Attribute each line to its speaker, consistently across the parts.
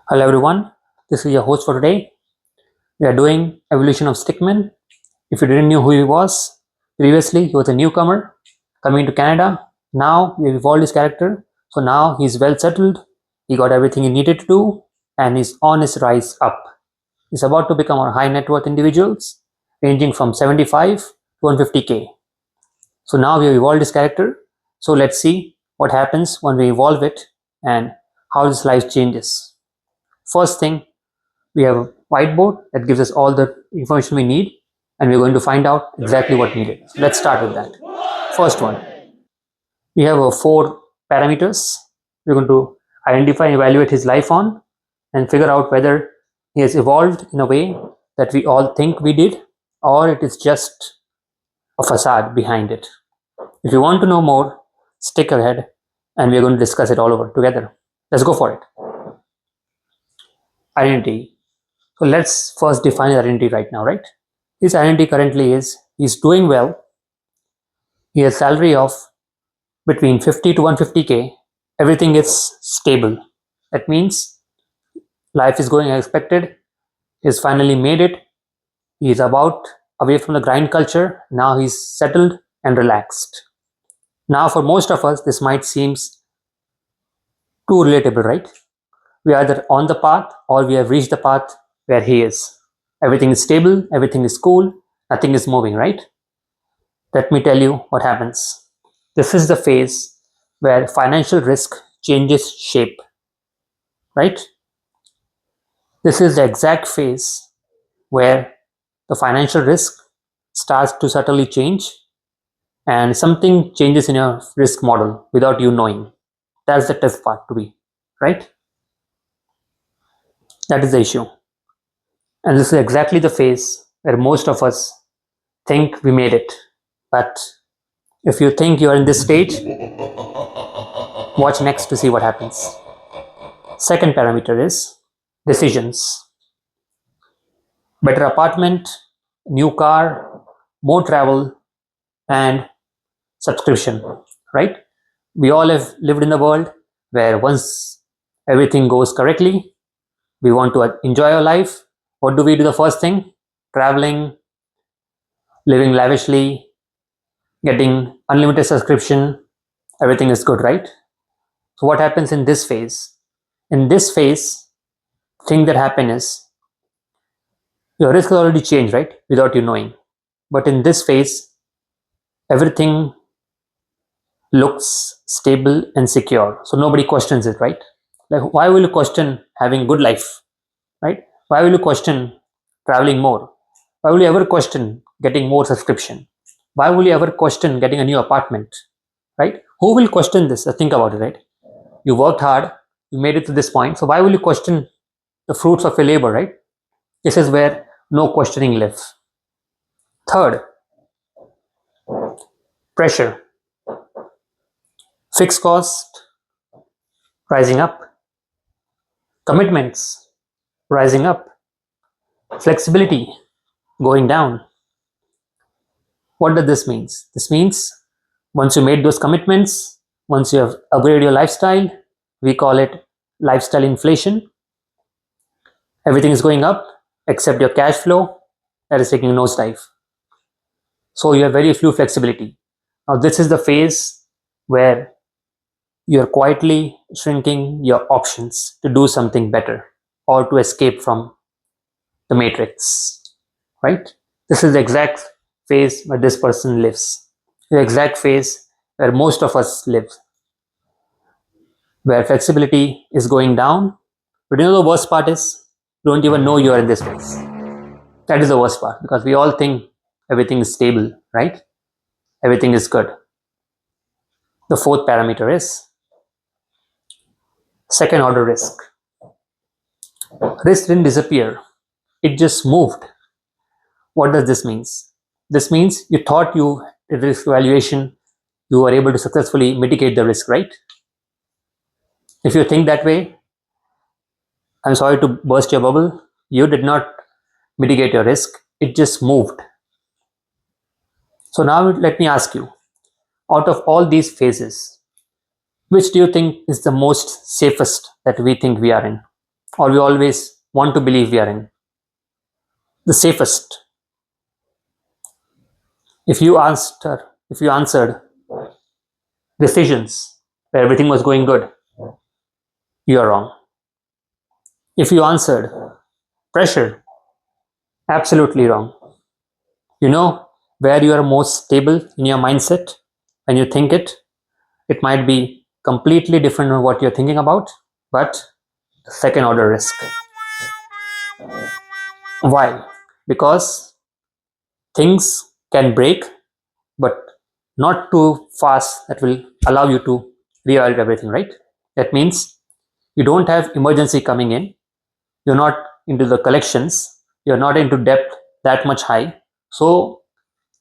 Speaker 1: Hello everyone, this is your host for today. We are doing evolution of Stickman. If you didn't know who he was, previously he was a newcomer coming to Canada. Now we have evolved his character, so now he's well settled. He got everything he needed to do, and he's on his rise up. He's about to become our high net worth individuals, ranging from 75 to 150k. So now we have evolved his character. So let's see what happens when we evolve it and how his life changes. First thing, we have a whiteboard that gives us all the information we need, and we're going to find out exactly what needed. So let's start with that. First one, we have 4 parameters we're going to identify and evaluate his life on, and figure out whether he has evolved in a way that we all think we did, or it is just a facade behind it. If you want to know more, stick ahead and we're going to discuss it all over together. Let's go for it. Identity. So let's first define his identity right now, right? His identity currently is he's doing well. He has a salary of between 50 to 150k. Everything is stable. That means life is going as expected. He's finally made it. He's about away from the grind culture. Now he's settled and relaxed. Now, for most of us, this might seem too relatable, right? We are either on the path or we have reached the path where he is. Everything is stable, everything is cool, nothing is moving, right? Let me tell you what happens. This is the phase where financial risk changes shape, right? This is the exact phase where the financial risk starts to subtly change and something changes in your risk model without you knowing. That's the tough part to be, right? That is the issue. And this is exactly the phase where most of us think we made it. But if you think you're in this stage, watch next to see what happens. Second parameter is decisions. Better apartment, new car, more travel, and subscription, right? We all have lived in the world where once everything goes correctly, we want to enjoy our life. What do we do the first thing? Traveling, living lavishly, getting unlimited subscription, everything is good, right? So what happens in this phase? In this phase, thing that happen is your risk has already changed, right? Without you knowing. But in this phase, everything looks stable and secure. So nobody questions it, right? Like, why will you question having good life, right? Why will you question traveling more? Why will you ever question getting more subscription? Why will you ever question getting a new apartment, right? Who will question this? Think about it, right? You worked hard, you made it to this point, so why will you question the fruits of your labor, right? This is where no questioning lives. Third, pressure. Fixed cost rising up, commitments rising up, flexibility going down. What does this mean? This means once you made those commitments, once you have upgraded your lifestyle, we call it lifestyle inflation. Everything is going up except your cash flow that is taking a nosedive. So you have very few flexibility. Now this is the phase where you're quietly shrinking your options to do something better or to escape from the matrix, right? This is the exact phase where this person lives, the exact phase where most of us live, where flexibility is going down. But you know the worst part is you don't even know you're in this phase. That is the worst part because we all think everything is stable, right? Everything is good. The fourth parameter is second order risk. Risk didn't disappear, it just moved. What does this mean? This means you thought you did risk evaluation, you were able to successfully mitigate the risk, right? If you think that way, I'm sorry to burst your bubble. You did not mitigate your risk, it just moved. So now let me ask you, out of all these phases, which do you think is the most safest that we think we are in? or we always want to believe we are in. The safest. If you answered decisions where everything was going good, you are wrong. If you answered pressure, absolutely wrong. You know where you are most stable in your mindset when you think it? It might be completely different from what you're thinking about, but second order risk. Why? Because things can break, but not too fast that will allow you to reevaluate everything, right? That means you don't have emergency coming in, you're not into the collections, you're not into debt that much high. So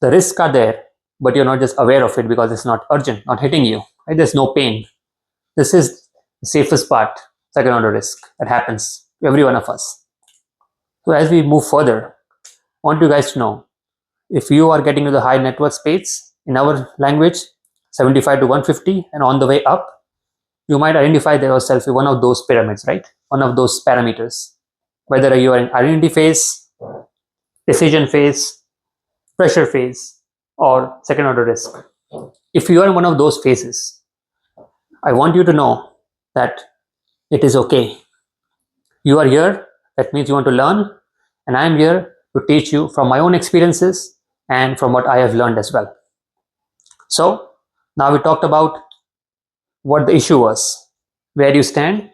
Speaker 1: the risks are there, but you're not just aware of it because it's not urgent, not hitting you. Right? There's no pain. This is the safest part, second order risk that happens to every one of us. So as we move further, I want you guys to know if you are getting to the high net worth space in our language, 75 to 150 and on the way up, you might identify yourself in one of those pyramids, right? One of those parameters. Whether you are in identity phase, decision phase, pressure phase, or second order risk. If you are in one of those phases, I want you to know that it is okay. You are here, that means you want to learn, and I am here to teach you from my own experiences and from what I have learned as well. So, now we talked about what the issue was, where you stand,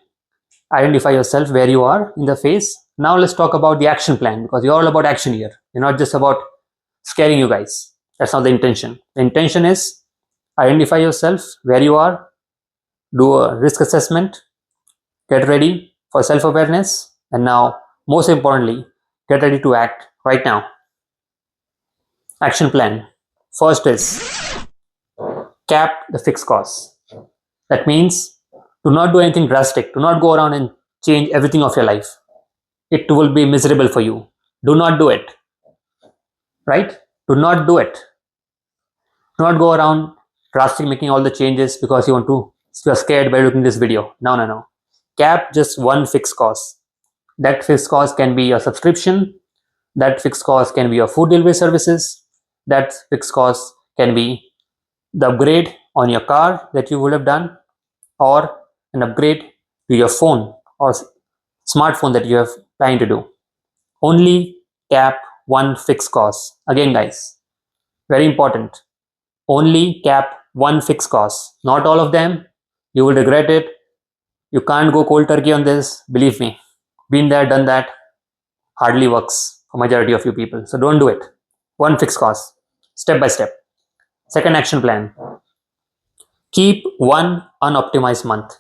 Speaker 1: identify yourself where you are in the phase. Now, let's talk about the action plan because you're all about action here. You're not just about scaring you guys. That's not the intention. The intention is identify yourself where you are, do a risk assessment, get ready for self awareness, and now, most importantly, get ready to act right now. Action plan. First is cap the fixed costs. That means do not do anything drastic. Do not go around and change everything of your life. It will be miserable for you. Do not do it. Right? Do not do it. Do not go around drastic making all the changes because you're scared by looking this video. No, no, no. Cap just one fixed cost. That fixed cost can be your subscription. That fixed cost can be your food delivery services. That fixed cost can be the upgrade on your car that you would have done, or an upgrade to your phone or smartphone that you have trying to do. Only cap one fixed cost. Again, guys, very important. Only cap one fixed cost. Not all of them. You will regret it. You can't go cold turkey on this. Believe me. Been there, done that. Hardly works for majority of you people. So don't do it. One fixed cost. Step by step. Second action plan. Keep one unoptimized month.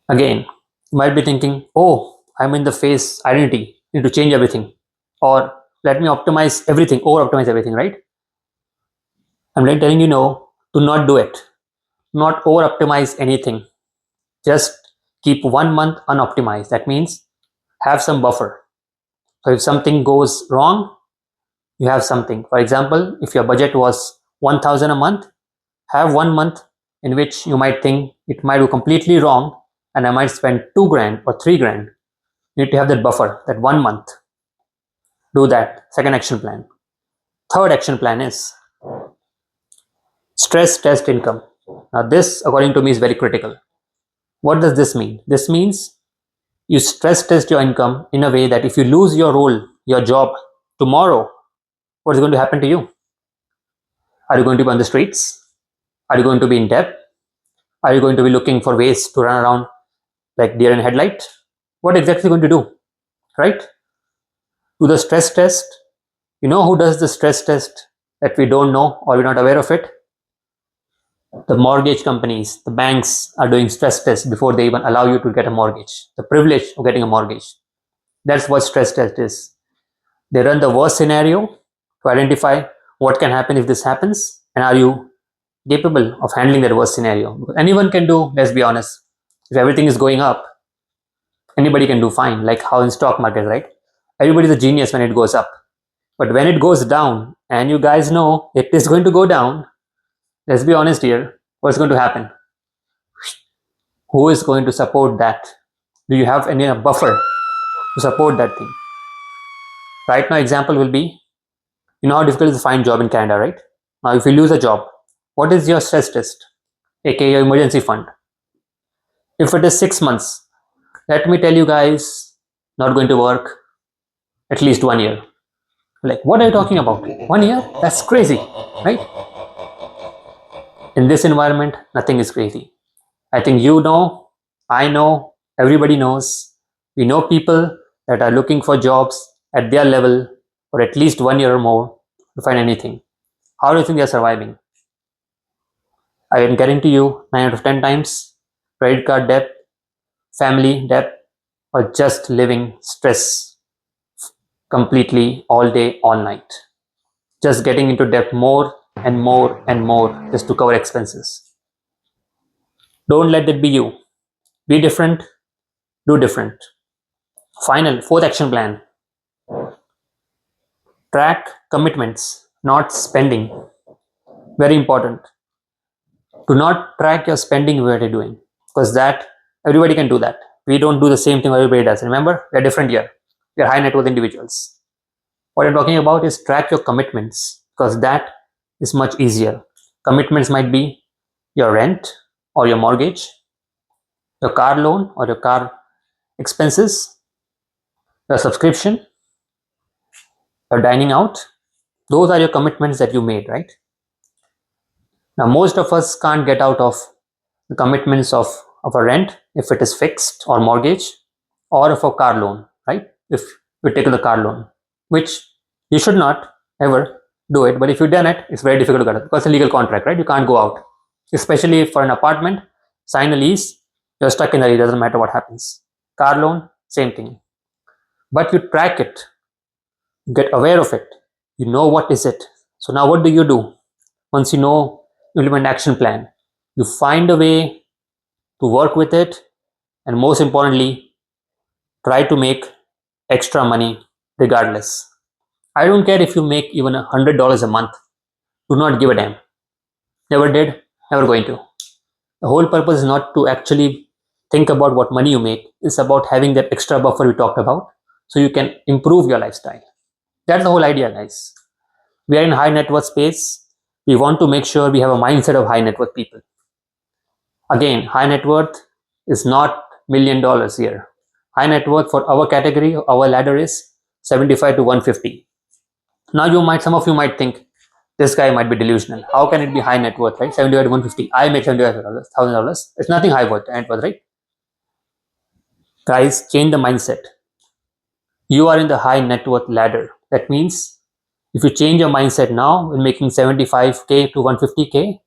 Speaker 1: Again, you might be thinking, oh, I'm in the phase identity, need to change everything. Or let me optimize everything, over optimize everything, right? I'm telling you no, do not do it. Not over optimize anything. Just keep 1 month unoptimized. That means have some buffer. So if something goes wrong, you have something. For example, if your budget was 1000 a month, have 1 month in which you might think it might go completely wrong and I might spend 2 grand or 3 grand. You need to have that buffer, that 1 month. Do that. Second action plan. Third action plan is stress test income. Now, this, according to me, is very critical. What does this mean? This means you stress test your income in a way that if you lose your role, your job tomorrow, what is going to happen to you? Are you going to be on the streets? Are you going to be in debt? Are you going to be looking for ways to run around like deer in headlight? What exactly are you going to do? Right? Do the stress test. You know who does the stress test that we don't know or we're not aware of it? The mortgage companies, the banks are doing stress tests before they even allow you to get a mortgage. The privilege of getting a mortgage. That's what stress test is. They run the worst scenario to identify what can happen if this happens and are you capable of handling that worst scenario. Because anyone can do, let's be honest. If everything is going up, anybody can do fine, like how in stock market, right? Everybody's a genius when it goes up. But when it goes down, and you guys know it is going to go down, let's be honest here, what's going to happen? Who is going to support that? Do you have any buffer to support that thing? Right now, example will be, you know how difficult it is to find job in Canada, right? Now, if you lose a job, what is your stress test, aka your emergency fund? If it is 6 months, let me tell you guys, not going to work at least 1 year. Like, what are you talking about? 1 year? That's crazy, right? In this environment, nothing is crazy. I think you know, I know, everybody knows. We know people that are looking for jobs at their level for at least 1 year or more to find anything. How do you think they're surviving? I can guarantee you 9 out of 10 times credit card debt, family debt, or just living stress completely all day, all night. Just getting into debt more and more and more just to cover expenses. Don't let that be you. Be different, do different. Final, fourth action plan, track commitments, not spending. Very important. Do not track your spending what you're doing, because that everybody can do that. We don't do the same thing everybody does. Remember, we're different here. We're high net worth individuals. What I'm talking about is track your commitments, because that is much easier. Commitments might be your rent or your mortgage, your car loan or your car expenses, your subscription, your dining out. Those are your commitments that you made, right? Now, most of us can't get out of the commitments of a rent if it is fixed or mortgage, or of a car loan, right? If you take the car loan, which you should not ever do it, but if you've done it, it's very difficult to get it because it's a legal contract, right? You can't go out, especially for an apartment. Sign a lease, you're stuck in the lease, doesn't matter what happens. Car loan, same thing. But you track it, you get aware of it, you know what is it. So now what do? Once you know, implement action plan. You find a way to work with it, and most importantly, try to make extra money regardless. I don't care if you make even $100 a month. Do not give a damn. Never did, never going to. The whole purpose is not to actually think about what money you make. It's about having that extra buffer we talked about so you can improve your lifestyle. That's the whole idea, guys. We are in high net worth space. We want to make sure we have a mindset of high net worth people. Again, high net worth is not $1 million here. High net worth for our category, our ladder is 75 to 150. Now some of you might think this guy might be delusional. How can it be high net worth, right? 75 to 150. I make $75,000. It's nothing high net worth, right? Guys, change the mindset. You are in the high net worth ladder. That means if you change your mindset now in making 75K to 150K,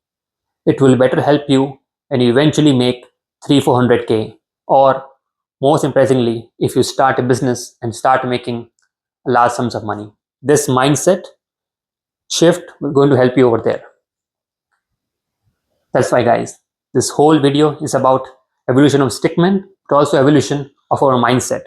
Speaker 1: it will better help you when you eventually make 300-400K, or most impressively, if you start a business and start making large sums of money. This mindset shift is going to help you over there. That's why, guys, this whole video is about evolution of stickman, but also evolution of our mindset.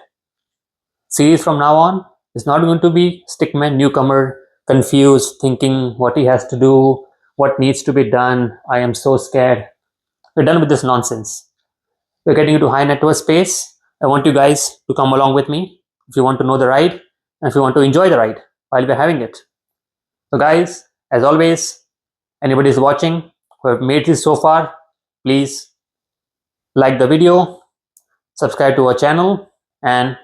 Speaker 1: Series from now on is not going to be stickman newcomer confused, thinking what he has to do, what needs to be done. I am so scared. We're done with this nonsense. We're getting into high net worth space. I want you guys to come along with me if you want to know the ride and if you want to enjoy the ride while we're having it. So, guys, as always, anybody is watching who have made this so far, please like the video, subscribe to our channel, and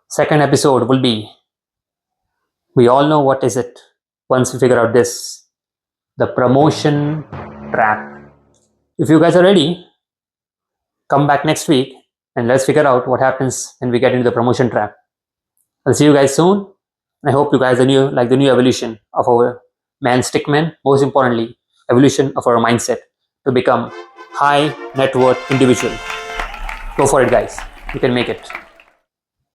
Speaker 1: second episode will be, we all know what is it once we figure out this, the promotion trap. If you guys are ready, come back next week and let's figure out what happens when we get into the promotion trap. I'll see you guys soon. I hope you guys like the new evolution of our man stickman. Most importantly, evolution of our mindset to become high net worth individual. Go for it, guys. You can make it.